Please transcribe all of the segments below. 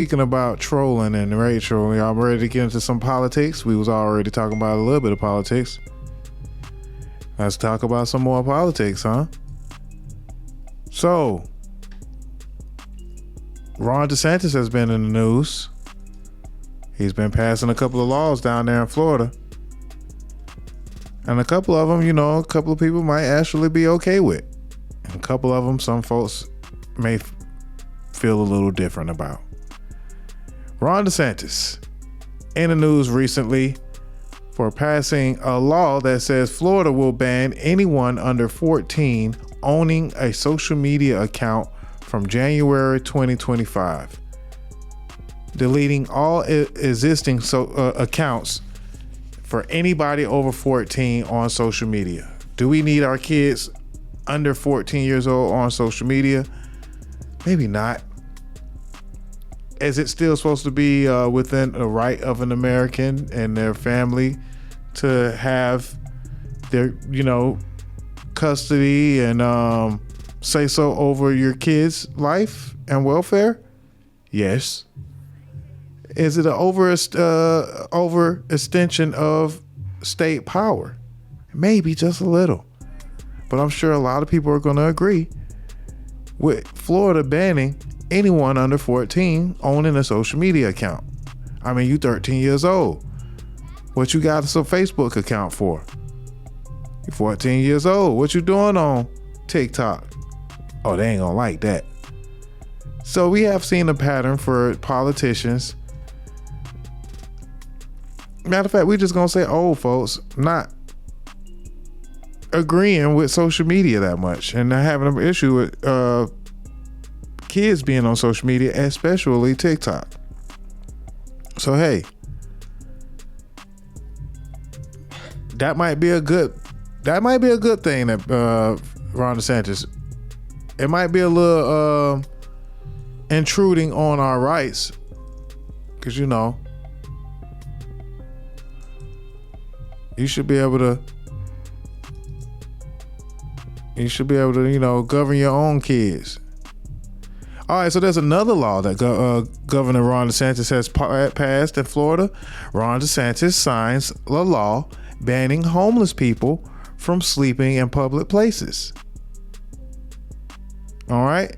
Speaking about trolling and rage trolling, I'm ready to get into some politics. We was already talking about a little bit of politics. Let's talk about some more politics, huh? So, Ron Desantis has been in the news. He's been passing a couple of laws down there in Florida. And a couple of them, a couple of people might actually be okay with. And a couple of them, some folks may feel a little different about. Ron DeSantis in the news recently for passing a law that says Florida will ban anyone under 14 owning a social media account from January 2025, deleting all existing accounts for anybody over 14 on social media. Do we need our kids under 14 years old on social media? Maybe not. Is it still supposed to be within the right of an American and their family to have their, custody and say so over your kids' life and welfare? Yes. Is it an overextension of state power? Maybe just a little. But I'm sure a lot of people are going to agree with Florida banning anyone under 14 owning a social media account. I mean, you 13 years old. What you got a Facebook account for? You 14 years old. What you doing on TikTok? Oh, they ain't gonna like that. So we have seen a pattern for politicians. Matter of fact, we just gonna say old folks not agreeing with social media that much and not having an issue with kids being on social media, especially TikTok. So hey, that might be a good thing that Ron DeSantis. It might be a little intruding on our rights, because you should be able to govern your own kids. All right, so there's another law that Governor Ron Desantis has passed in Florida. Ron DeSantis signs a law banning homeless people from sleeping in public places. All right.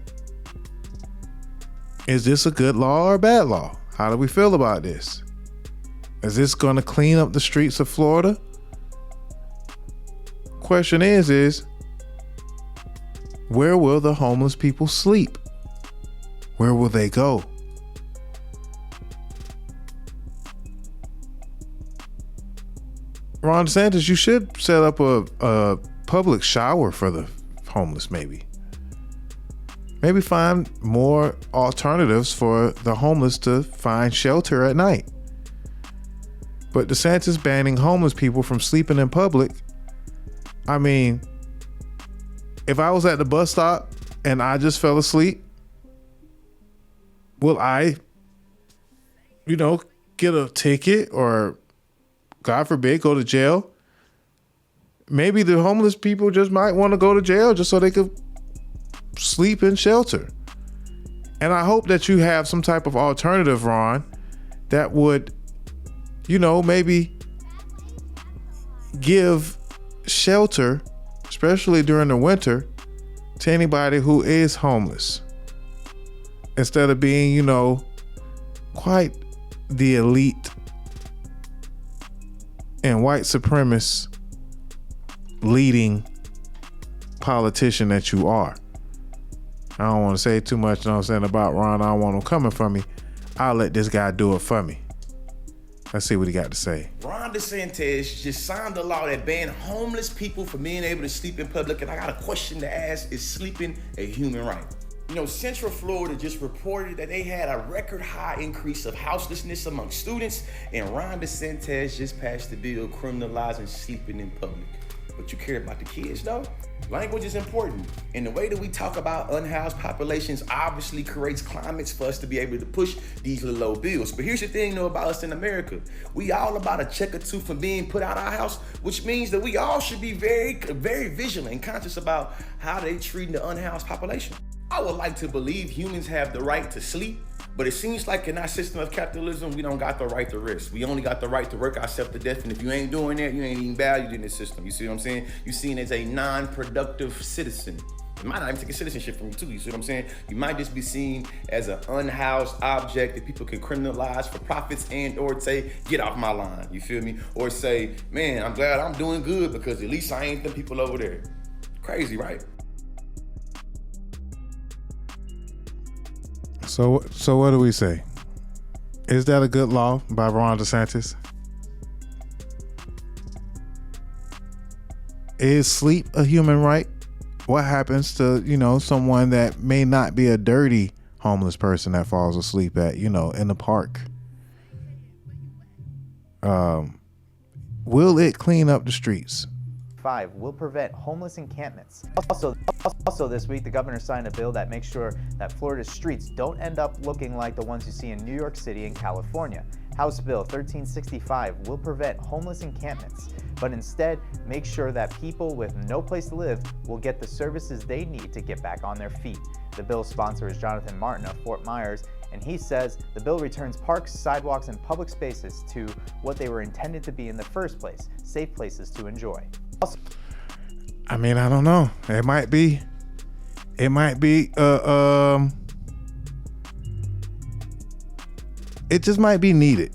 Is this a good law or a bad law? How do we feel about this? Is this going to clean up the streets of Florida? Question is where will the homeless people sleep? Where will they go? Ron DeSantis, you should set up a public shower for the homeless, maybe. Maybe find more alternatives for the homeless to find shelter at night. But DeSantis banning homeless people from sleeping in public, I mean, if I was at the bus stop and I just fell asleep, will I, get a ticket or, God forbid, go to jail? Maybe the homeless people just might want to go to jail just so they could sleep in shelter. And I hope that you have some type of alternative, Ron, that would, maybe give shelter, especially during the winter, to anybody who is homeless. Instead of being, quite the elite and white supremacist leading politician that you are. I don't want to say too much, about Ron. I don't want him coming for me. I'll let this guy do it for me. Let's see what he got to say. Ron DeSantis just signed a law that banned homeless people from being able to sleep in public. And I got a question to ask. Is sleeping a human right? Central Florida just reported that they had a record high increase of houselessness among students, and Ron DeSantis just passed the bill criminalizing sleeping in public. But you care about the kids, though? Language is important, and the way that we talk about unhoused populations obviously creates climates for us to be able to push these little low bills. But here's the thing, about us in America. We all about a check or two from being put out our house, which means that we all should be very, very vigilant and conscious about how they treating the unhoused population. I would like to believe humans have the right to sleep, But it seems like in our system of capitalism, we don't got the right to rest. We only got the right to work ourselves to death. And if you ain't doing that, you ain't even valued in this system. You see what I'm saying? You're seen as a non-productive citizen. It might not even take a citizenship from you too. You see what I'm saying? You might just be seen as an unhoused object that people can criminalize for profits and or say, get off my line. You feel me? Or say, man, I'm glad I'm doing good because at least I ain't them people over there. Crazy, right? So what do we say? Is that a good law by Ron DeSantis? Is sleep a human right? What happens to, someone that may not be a dirty homeless person that falls asleep at, in the park? Will it clean up the streets? Will prevent homeless encampments. Also this week, the governor signed a bill that makes sure that Florida's streets don't end up looking like the ones you see in New York City and California. House Bill 1365 will prevent homeless encampments, but instead make sure that people with no place to live will get the services they need to get back on their feet. The bill's sponsor is Jonathan Martin of Fort Myers, and he says the bill returns parks, sidewalks, and public spaces to what they were intended to be in the first place, safe places to enjoy. I mean, I don't know. It might be, it just might be needed.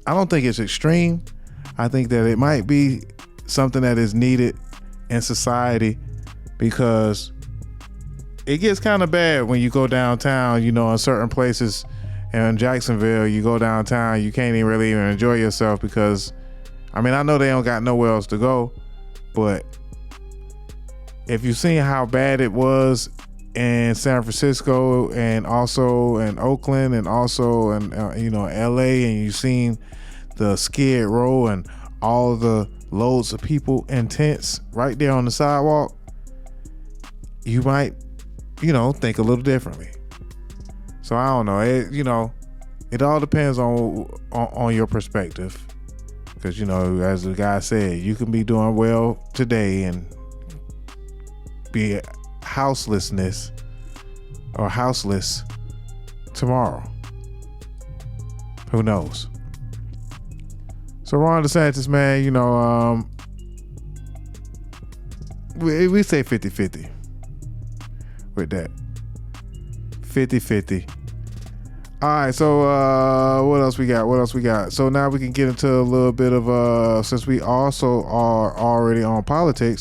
I don't think it's extreme. I think that it might be something that is needed in society because it gets kind of bad when you go downtown, in certain places. And in Jacksonville, you go downtown, you can't even really enjoy yourself because, I know they don't got nowhere else to go, but if you've seen how bad it was in San Francisco and also in Oakland and also in LA, and you've seen the Skid Row and all the loads of people in tents right there on the sidewalk, you might think a little differently. So I don't know. It all depends on your perspective. Because, as the guy said, you can be doing well today and be houseless tomorrow. Who knows? So Ron DeSantis, man, we say 50-50 with that. 50-50. All right, so what else we got? So now we can get into a little bit of since we also are already on politics,